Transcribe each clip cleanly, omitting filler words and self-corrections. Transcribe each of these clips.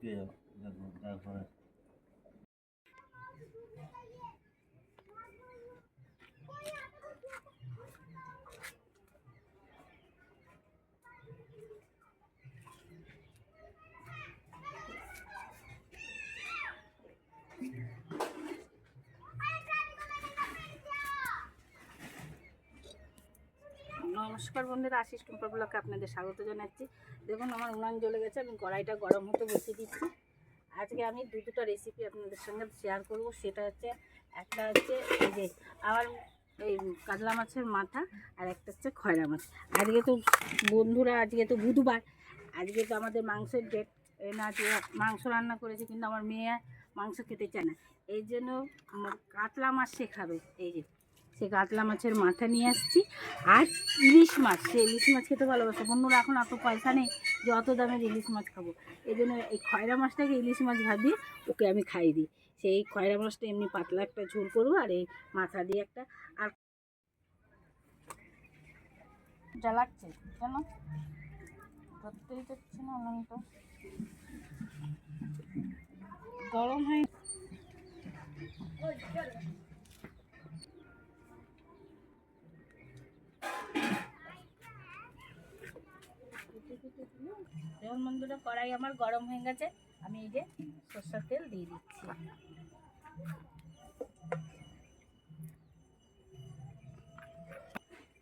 তারপরে নমস্কার বন্ধুরা, আশিস টুম্পা ব্লগে আপনাদের স্বাগত জানাচ্ছি। দেখুন আমার উনান জ্বলে গেছে, আমি কড়াইটা গরম হতে বসিয়ে দিচ্ছি। আজকে আমি দুটো রেসিপি আপনাদের সঙ্গে শেয়ার করব। সেটা হচ্ছে একটা হচ্ছে এই যে আমার এই কাতলা মাছের মাথা, আর একটা হচ্ছে খয়রা মাছ। আজকে তো বন্ধুরা আজকে তো বুধবার, আজকে তো আমাদের মাংসের ডেট। না আজকে মাংস রান্না করেছি, কিন্তু আমার মেয়ে মাংস খেতে চায় না, এই জন্য কাতলা মাছ সে খাবে। এই যে সে কাতলা মাছের মাথা নিয়ে আসছি, আর ইলিশ মাছ। সে ইলিশ মাছ খেতে ভালোবাসে। বন্ধুরা এখন অত পয়সা নেই যে অত দামের ইলিশ মাছ খাবো, এই জন্য এই খয়রা মাছটাকে ইলিশ মাছ ভাবিয়ে ওকে আমি খাইয়ে দিই। সেই খয়রা মাছটা এমনি পাতলা একটা ঝোল করবো, আর এই মাথা দিয়ে একটা। আর যা লাগছে কেন ধরতেই পারছি না, তো গরম হয়। যেমন বন্ধুরা কড়াই আমার গরম হয়ে গেছে, আমি এই যে সরষের তেল দিয়ে দিচ্ছি।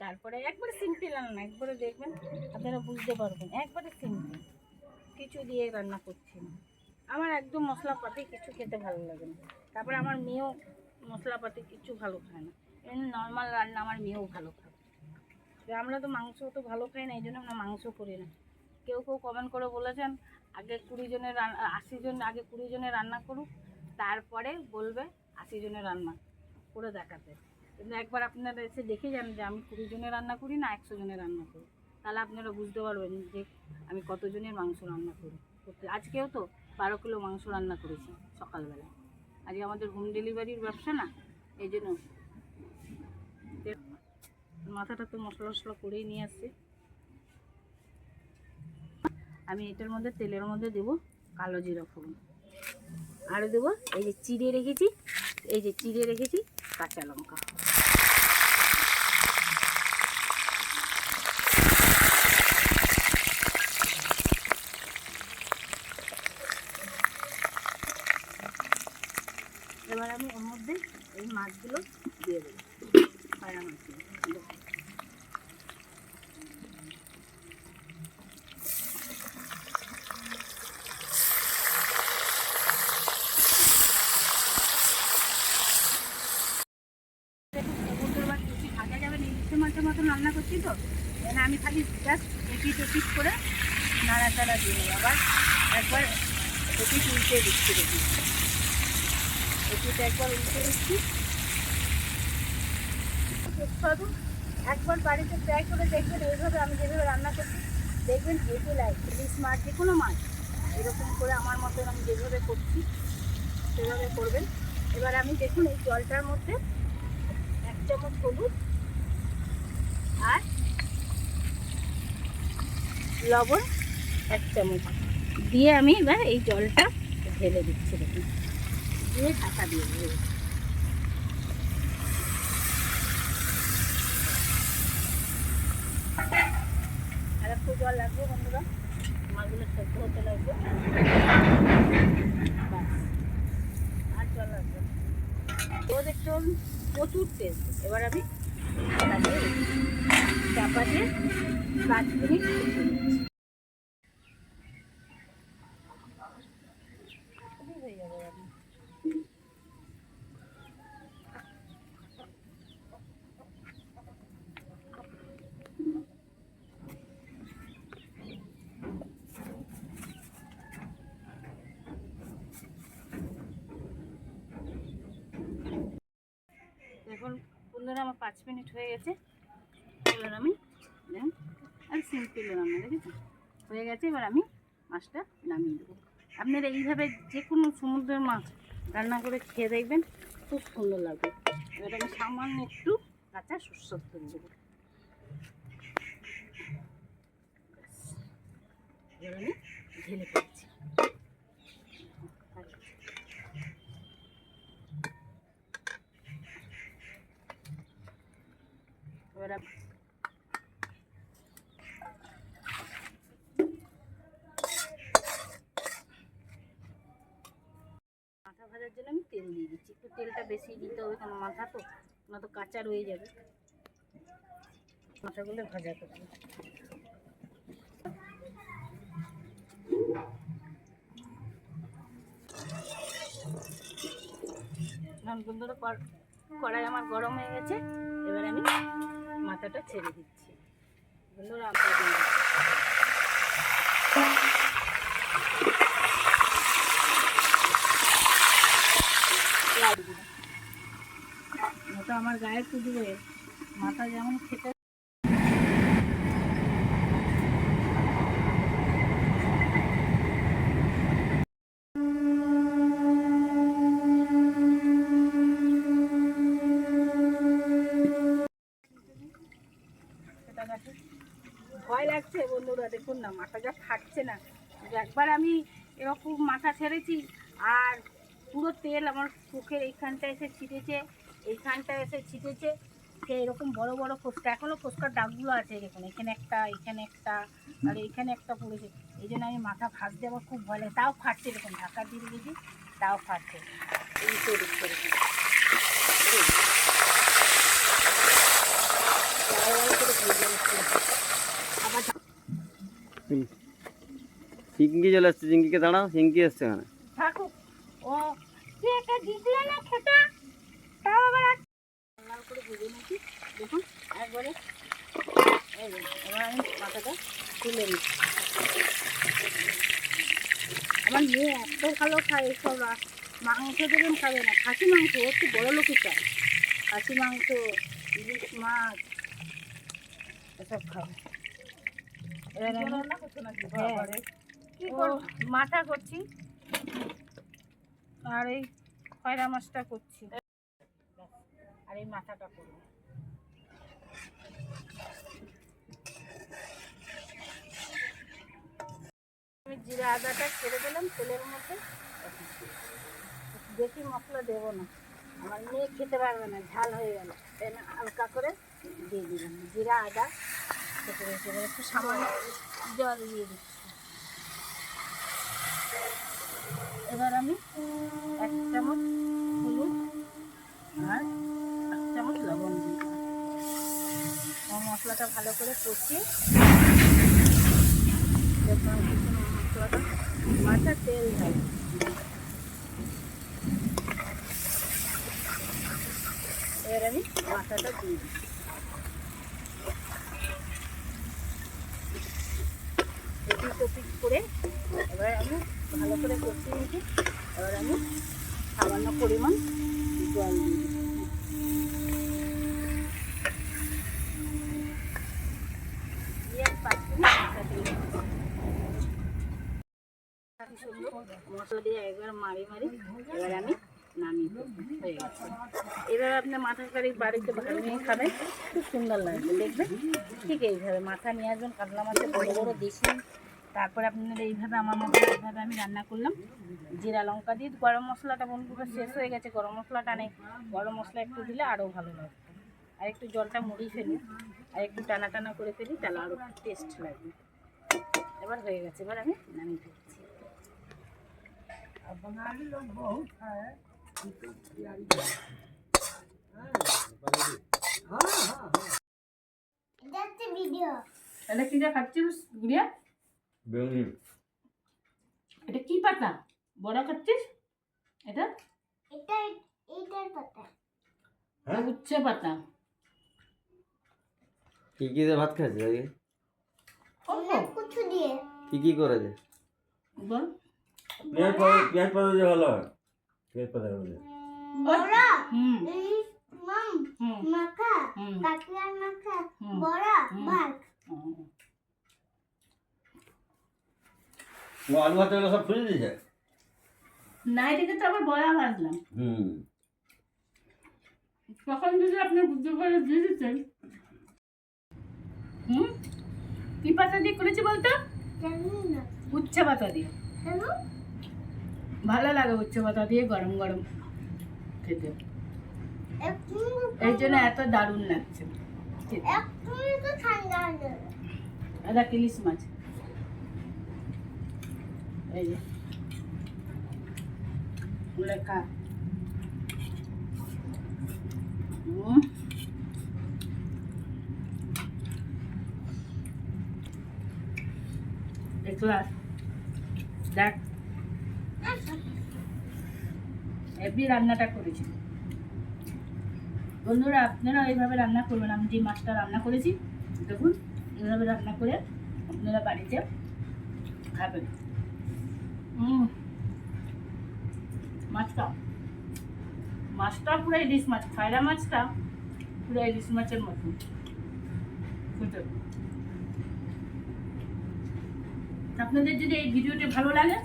তারপরে একবারে সিম্পল রান্না, একবারে দেখবেন আপনারা বুঝতে পারবেন, একবারে সিম্পল, কিছু দিয়ে রান্না করছি না। আমার একদম মশলাপাতি কিছু খেতে ভালো লাগে না। তারপরে আমার মেয়েও মশলাপাতি কিছু ভালো খায় না, এমনি নর্মাল রান্না আমার মেয়েও ভালো খায়। আমরা তো মাংস তো ভালো খাই না, এই জন্য আমরা মাংস করি না। কেউ কেউ কমেন্ট করে বলেছেন আগে 20 জনের 80 জন, আগে 20 জনের রান্না করুক, তারপরে বলবে 80 জনের রান্না করে দেখাতে। কিন্তু একবার আপনারা এসে দেখে যান যে আমি 20 জনের রান্না করি না 100 জনের রান্না করি, তাহলে আপনারা বুঝতে পারবেন যে আমি কতজনের মাংস রান্না করি। আজকেও তো 12 কিলো মাংস রান্না করেছি সকালবেলা। আজকে আমাদের হোম ডেলিভারির ব্যবসা না, এই জন্য মাথাটা তো মশলা করেই নিয়ে আসছি। আমি এটার মধ্যে তেলের মধ্যে দেবো কালো জিরা ফোড়ন, আর দেবো এই যে চিড়ে রেখেছি কাঁচা লঙ্কা। এবার আমি ওর মধ্যে এই মাছগুলো দিয়ে দেবো, খয়রা মাছগুলো। ভাজা যাবে ইলিশের মাছের মতো রান্না করছি তো, এখানে আমি খালি জাস্ট এপিট করে নাড়াচাড়া দিয়ে নেবো। আবার একবার এপিট উল্টে দিচ্ছি, দেখি এপিট একবার উল্টে দিচ্ছি। সুস্বাদু, একবার বাড়িতে ট্রাই করে দেখবেন, এইভাবে আমি যেভাবে রান্না করছি দেখবেন হেঁটে লাগে। ইলিশ মাছ যে কোনো মাছ এরকম করে আমার মতন আমি যেভাবে করছি সেভাবে করবেন। এবার আমি দেখুন এই জলটার মধ্যে 1 চামচ হলুদ আর লবণ 1 চামচ দিয়ে আমি এবার এই জলটা ঢেলে দিচ্ছি। দেখুন দিয়ে ঢাকা দিয়ে দেবো। আর একটু জল লাগবে বন্ধুরা, মাছগুলো সেদ্ধ হতে লাগবে, আর জল লাগবে। তো দেখুন প্রচুর টেস্ট। এবার আমি চাপা দিয়ে 5 মিনিট হয়ে যাবে। এখন বন্ধুরা আমার 5 মিনিট হয়ে গেছে। এবার আমি আর সিম্পল রান্না দেখেছি হয়ে গেছে। এবার আমি মাছটা নামিয়ে দেবো। আপনারা এইভাবে যে কোনো সমুদ্রের মাছ রান্না করে খেয়ে দেখবেন, খুব সুন্দর লাগবে। এবার আমি সামান্য একটু কাঁচা সরষের তেল দেবো। এবার আমি ঢেলে ফেলছি। এবার মাথা ভাজার জন্য আমি তেল দিয়ে দিচ্ছি, একটু তেলটা বেশি দিতে হবে, কারণ মাথা তো না তো কাঁচা রয়ে যাবে। মাথাগুলো ভাজা করবো। বন্ধুরা কড়াই আমার গরম হয়ে গেছে, এবার আমি মাথাটা ছেড়ে দিচ্ছি। বন্ধুরা আপনার মাথা আমার গায়ে পুজবে, মাথা যেমন খেতে ভয় লাগছে। বন্ধুরা দেখুন না, মাথা যা ফাটছে না। একবার আমি এরকম মাথা ছেড়েছি আর পুরো তেল আমার চোখের এইখানটা এসে ছিটেছে, এইখানটা এসে ছিটেছে, সে এরকম বড় বড় ফোস্কা, এখনও ফোস্কার দাগগুলো আছে দেখুন, এখানে একটা, এখানে একটা, আর এইখানে একটা পড়েছে। এই জন্য আমি মাথা ভাজতে আমার খুব ভয় লাগে। তাও ফাটছে দেখুন, ঢাকা দিয়ে রেখেছি, তাও ফাটছে। এই তৈরি করেছি আবার চিংকি চলে আসছে, চিংকিকে দাঁড়াও, চিংকি আসছে এখানে। থাকুক, ও তুই একটা দিলে না খেটা, তাও আবার লাল করে ভেজে নিচ্ছি দেখুন একবারে। এবার আমি মাথাটা তুলে নিচ্ছি। আমার মেয়ে এত ভালো খায় এইসব, মাংস দেবেন খাবে না, খাসি মাংস একটু বড় লোকই চায়, খাসি মাংস, ইলিশ মাছ এসব খাবে। এবার মাথা করছি আর এই খয়রা মাছটা করছি, আর এই মাথাটা করবো। আমি জিরা আদাটা ছেড়ে দিলাম তেলের মধ্যে, বেশি মশলা দেবো না, আমার মেয়ে খেতে পারবে না, ঝাল হয়ে গেল, তাই না হালকা করে দিয়ে দিলাম জিরা আদা খেতে বেশি, একটু সামান্য জল দিয়ে দিচ্ছি। এবার আমি 1 চামচ হলুদ আর 1 চামচ লবণ দিই। মশলাটা ভালো করে কষিয়ে মশলাটা মাথা তেল দেয়। এবার আমি মাথাটা দিয়ে দিই। এপিট করে এবার আমি ভালো করে কষিয়ে নিচ্ছি। এবার আমি সামান্য পরিমাণ জল দিয়ে দিচ্ছি। মশলা দিয়ে একবার মারি এবার আমি নামিয়ে হয়ে গেছে। এবার আপনার মাথার কারি বাড়িতে বানিয়ে খাবেন, খুব সুন্দর লাগবে দেখবেন। ঠিক এইভাবে মাথা নিয়ে আসবেন, কাতলা মাছের বড়ো বড়ো দেশি। তারপরে আপনারা এইভাবে আমার মতো এইভাবে আমি রান্না করলাম জিরা লঙ্কা দিয়ে। গরম মশলাটা বন্ধুরা শেষ হয়ে গেছে, গরম মশলাটা নেই, গরম মশলা একটু দিলে আরও ভালো লাগবে। আর একটু জলটা মুড়িয়ে ফেলি আর একটু টানা টানা করে ফেলি, তাহলে আরও টেস্ট লাগবে। এবার হয়ে গেছে, এবার আমি নামিয়ে ফেলছি। এটা কি যা খাচ্ছিস গুড়িয়া? এটা কি পাতা বড় খাচ্ছিস? এটা উচ্ছে পাতা। কি কি দিয়ে ভাত খাচ্ছে আজকে? কি কি করেছে বল। পেঁয়াজ পাতা দিয়ে ভালো হয়, পেঁয়াজ পাতা দিয়ে আলু ভাত সব ফুলে দিয়েছে না, এটাকে তো আবার বড়া ভাজলাম। তখন যদি আপনি বুদ্ধি করে দিয়ে দিতেন। কি পাতা দিয়ে করেছি বলতো? উচ্ছে পাতা দিয়ে। ভালো লাগে উচ্ছে পাতা দিয়ে গরম গরম খেতে, এই জন্য এত দারুণ লাগছে। খেতে। এটা ইলিশ মাছ, এই যে লেখা। দেখলাম দেখ হেভি রান্নাটা করেছি বন্ধুরা, আপনারা এইভাবে রান্না করবেন। আমি যে মাছটা রান্না করেছি দেখুন, এইভাবে রান্না করে আপনারা বাড়িতে খাবেন। মাছটা পুরো ইলিশ মাছ, খায়রা মাছটা পুরো ইলিশ মাছের মতো খেতে। আপনাদের যদি এই ভিডিওটি ভালো লাগে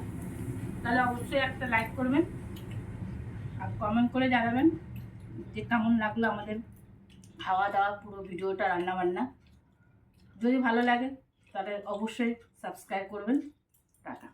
তাহলে অবশ্যই একটা লাইক করবেন আর কমেন্ট করে জানাবেন যে কেমন লাগলো আমাদের খাওয়া দাওয়া পুরো ভিডিওটা, রান্না বান্না। যদি ভালো লাগে তাহলে অবশ্যই সাবস্ক্রাইব করবেন। টাটা।